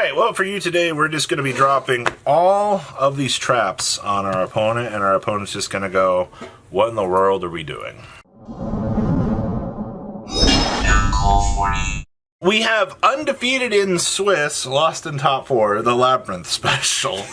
Alright, well, for you today, we're just going to be dropping all of these traps on our opponent, and our opponent's just going to go, what in the world are we doing? We have undefeated in Swiss, lost in top 4, the Labrynth special.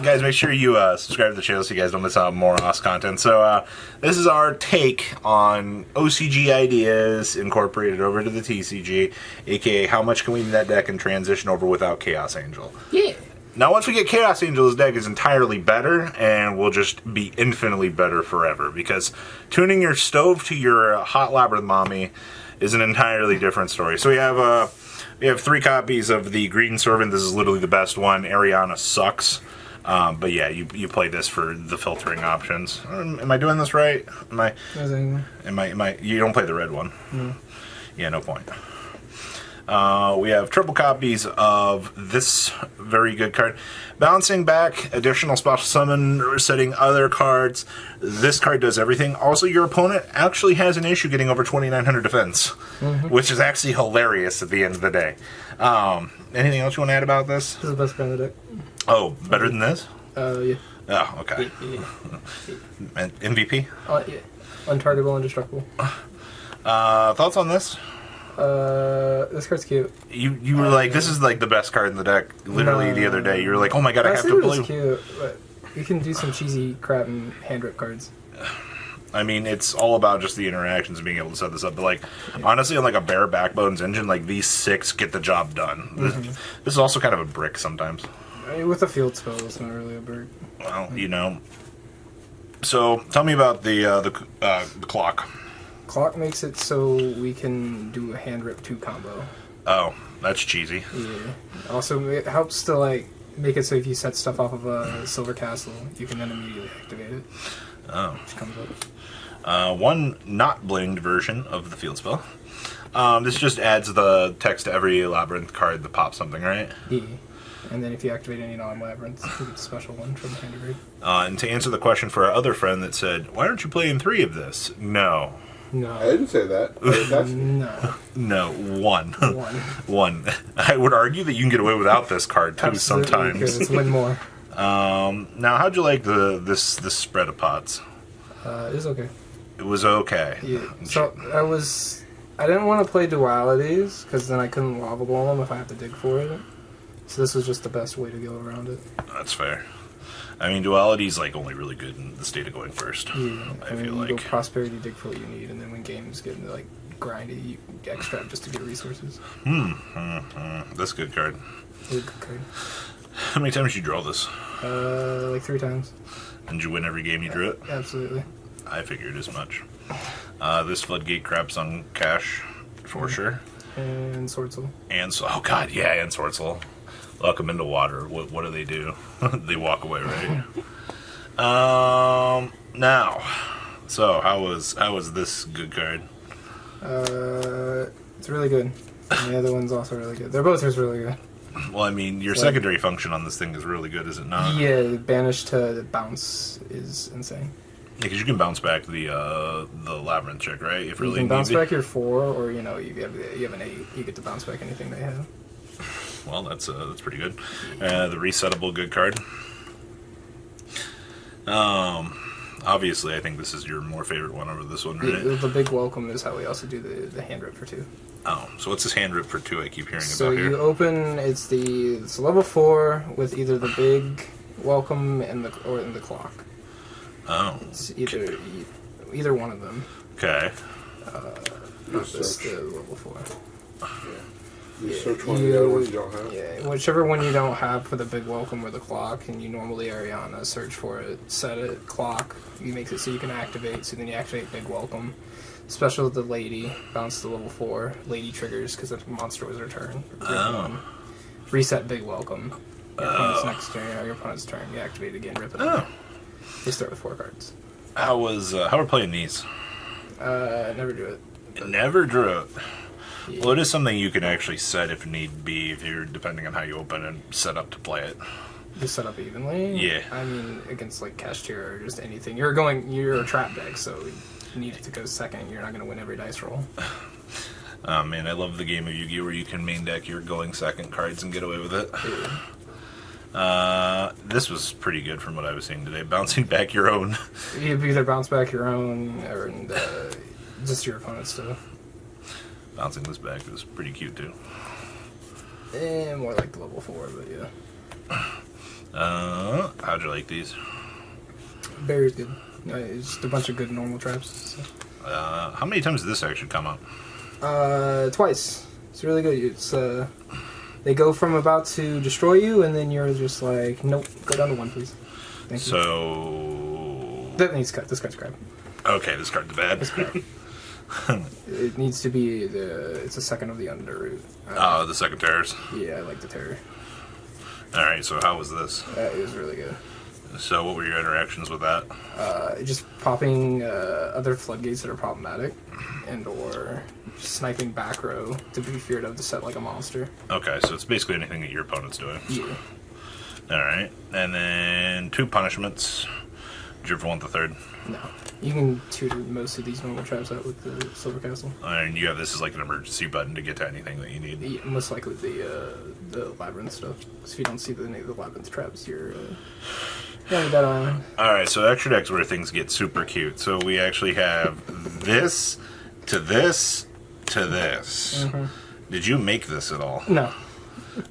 Guys, make sure you subscribe to the channel so you guys don't miss out on more OS content. So this is our take on OCG ideas incorporated over to the TCG, aka how much can we net deck and transition over without Chaos Angel. Yeah. Now, once we get Chaos Angel, his deck is entirely better, and will just be infinitely better forever, because tuning your stove to your hot Labrynth mommy is an entirely different story. So we have 3 copies of the Green Servant. This is literally the best one. Ariana sucks. But yeah, you play this for the filtering options. Am I doing this right? Am I? You don't play the red one. No. Yeah, no point. We have triple copies of this very good card. Bouncing back, additional special summon, setting other cards. This card does everything. Also, your opponent actually has an issue getting over 2,900 defense, which is actually hilarious at the end of the day. Anything else you want to add about this? This is the best card in the deck. Oh, better than this? Yeah. Oh, okay. Yeah. MVP? Yeah. Untargetable, indestructible. Thoughts on this? This card's cute. You were like, this is like the best card in the deck. Literally the other day, you were like, oh my god, I have to play. It's cute, but you can do some cheesy crap and hand rip cards. I mean, it's all about just the interactions and being able to set this up. But like, honestly, on like a bare backbones engine, like these 6 get the job done. This is also kind of a brick sometimes. I mean, with a field spell, it's not really a brick. Well, you know. So tell me about the clock. Clock makes it so we can do a hand rip 2 combo. Oh, that's cheesy. Yeah. Also, it helps to like make it so if you set stuff off of a Silver Castle, you can then immediately activate it. Oh. Which comes up. One not blinged version of the field spell. This just adds the text to every Labrynth card that pops something, right? Yeah. And then if you activate any non-Labrynth, you get a special one from the hand grade. And to answer the question for our other friend that said, why aren't you playing 3 of this? No. No. I didn't say that. No. No, 1. 1. 1. I would argue that you can get away without this card too. Absolutely, sometimes. Because it's win more. Now, how'd you like this spread of pots? It was okay. It was okay. Yeah. So I didn't want to play dualities because then I couldn't lava ball them if I have to dig for it. So this was just the best way to go around it. That's fair. I mean, duality's like only really good in the state of going first. Yeah, I feel you like go prosperity, dig for what you need, and then when games get into like grindy, you extract just to get resources. That's a good card. Good card. How many times did you draw this? Like 3 times. And did you win every game you drew it? Absolutely. I figured as much. This floodgate craps on cash for sure. And Sword Soul. Oh god, yeah, and Sword Soul. Lock them into water. What do they do? They walk away, right? Now, so how was this good card? It's really good. And the other one's also really good. They're both just really good. Well, I mean, your secondary function on this thing is really good, is it not? Yeah, banish to bounce is insane. Yeah, because you can bounce back the Labrynth check, right? If you really can bounce back your 4, or you have an 8. You get to bounce back anything they have. Well, that's pretty good. The resettable good card. Obviously, I think this is your more favorite one over this one, right? The big welcome is how we also do the hand rip for 2. Oh, so what's this hand rip for 2 I keep hearing so about here? So you open, it's level 4 with either the big welcome and the clock. Oh. It's either one of them. Okay. Not this, the level 4. You search one of the other ones you don't have? Yeah, whichever one you don't have for the big welcome or the clock, and you normally Ariana search for it, set it, clock, you make it so you can activate, so then you activate big welcome. Special the lady, bounce to level 4, lady triggers because the monster was returned. Reset big welcome. Your opponent's next turn, or your opponent's turn, you activate it again, rip it up. You start with 4 cards. How are playing these? Never drew it. Never drew it. Yeah. Well, it is something you can actually set if need be, if you're depending on how you open and set up to play it. Just set up evenly? Yeah. I mean, against like Cash Tier or just anything. You're a trap deck, so you need it to go second. You're not going to win every dice roll. Man, I love the game of Yu-Gi-Oh! Where you can main deck your going second cards and get away with it. This was pretty good from what I was seeing today. Bouncing back your own. You either bounce back your own or just your opponent's stuff. Bouncing this back was pretty cute too. More like the level 4, but yeah. How'd you like these? Very good. It's just a bunch of good normal traps. So. How many times did this actually come up? Twice. It's really good. It's they go from about to destroy you, and then you're just like, nope, go down to 1, please. Thank you. So That needs cut. This card's crap. okay, this card's bad. It's crap. It needs to be it's a second of the underroot. Oh, the second terrors. Yeah, I like the terror. All right, so how was this? It was really good. So what were your interactions with that? Just popping other floodgates that are problematic, and or sniping Backrow to be feared of to set like a monster. Okay, so it's basically anything that your opponent's doing. Yeah. All right, and then 2 punishments. Did you ever want the third? No. You can tutor most of these normal traps out with the Silver Castle. And you have this as like an emergency button to get to anything that you need. Yeah, most likely the Labrynth stuff. Because if you don't see the Labrynth traps, you're on that island. Alright, so extra deck's where things get super cute. So we actually have this to this to this. Mm-hmm. Did you make this at all? No.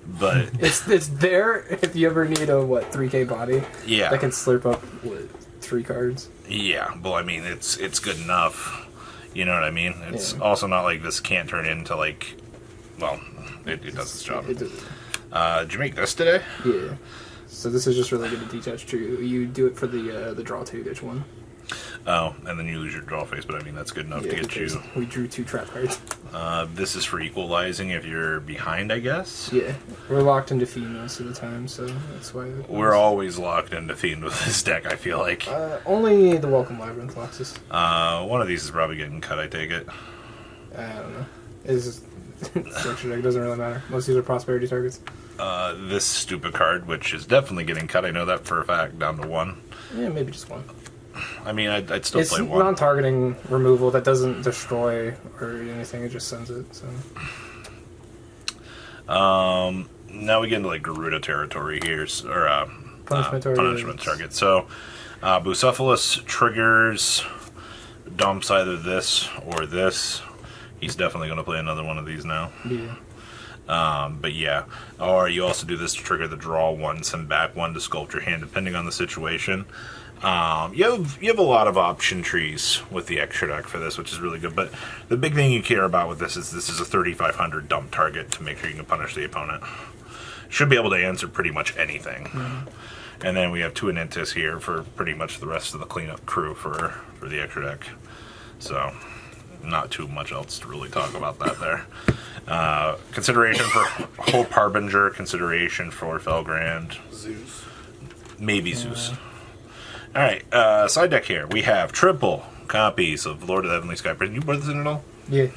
But It's there if you ever need a 3K body yeah. that can slurp up 3 cards. Yeah, well, I mean, it's good enough. You know what I mean? It's Yeah. also not like this can't turn into like, well, it does its job. It does. Did you make this today? Yeah. So this is just really good to detach true. You do it for the draw 2 ditch one. Oh, and then you lose your draw face, but I mean, that's good enough to get because you. we drew 2 trap cards. This is for equalizing if you're behind, I guess? Yeah. We're locked into Fiend most of the time, so that's why. We're always locked into Fiend with this deck, I feel like. Only the Welcome Labrynth locks us. One of these is probably getting cut, I take it. I don't know. It's structure deck. It doesn't really matter. Most of these are prosperity targets. This stupid card, which is definitely getting cut, I know that for a fact, down to 1. Yeah, maybe just 1. I mean, I'd still It's play 1. non-targeting removal that doesn't destroy or anything. It just sends it. So. Now we get into like Garuda territory here, or Punishment target. So, Bucephalus triggers, dumps either this or this. He's definitely going to play another one of these now. Yeah. But yeah, or you also do this to trigger the draw 1, send back 1 to sculpt your hand, depending on the situation. You have a lot of option trees with the extra deck for this, which is really good. But the big thing you care about with this is a 3,500 dump target to make sure you can punish the opponent. Should be able to answer pretty much anything. Mm-hmm. And then we have 2 Anantis here for pretty much the rest of the cleanup crew for the extra deck. So, not too much else to really talk about that there. Consideration for Hope Harbinger, consideration for Felgrand. Zeus. Maybe Zeus. Alright, side deck here. We have triple copies of Lord of the Heavenly Sky Prison. You put this in at all? Yeah.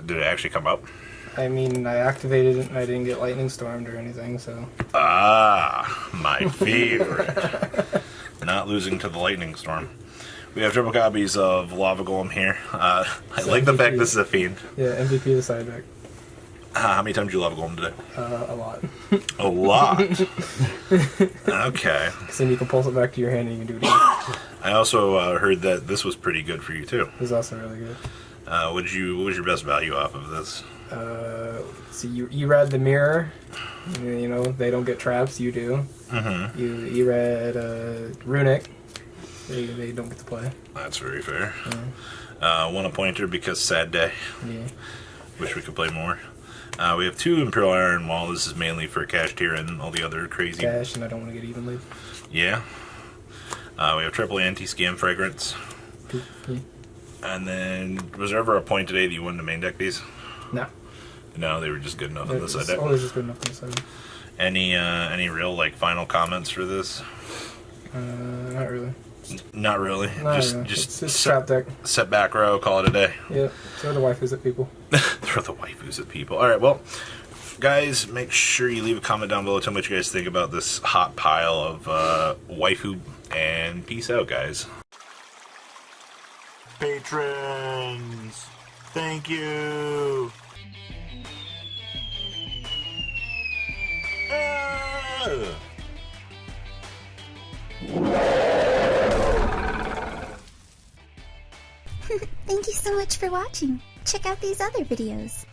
Did it actually come up? I mean, I activated it and I didn't get lightning stormed or anything, so. Ah, my favorite. Not losing to the lightning storm. We have triple copies of Lava Golem here. I like the fact this is a fiend. Yeah, MVP of the side deck. How many times did you Lava Golem today? A lot. A lot. Okay. Because then you can pulse it back to your hand and you can do it again. I also heard that this was pretty good for you too. It was also really good. What was your best value off of this? So you read the mirror. You know, they don't get traps, you do. Mm-hmm. You read Runic. They don't get to play. That's very fair. Yeah. One a pointer because sad day. Yeah. Wish we could play more. We have 2 Imperial Iron Wall. This is mainly for Cash Tier and all the other crazy. Cash, and I don't want to get evenly. Yeah. We have triple Anti-Scam Fragrance. Yeah. And then, was there ever a point today that you wanted to main deck these? No. No, they were just good enough on the side deck. Always just good enough on the side. Any real like final comments for this? Not really. Not really. No, Just it's trap deck. set back row, call it a day. Yeah. Throw the waifus at people. Throw the waifus at people. All right, well, guys, make sure you leave a comment down below. Tell me what you guys think about this hot pile of waifu, and peace out, guys. Patrons, thank you. Ugh. Thank you so much for watching. Check out these other videos.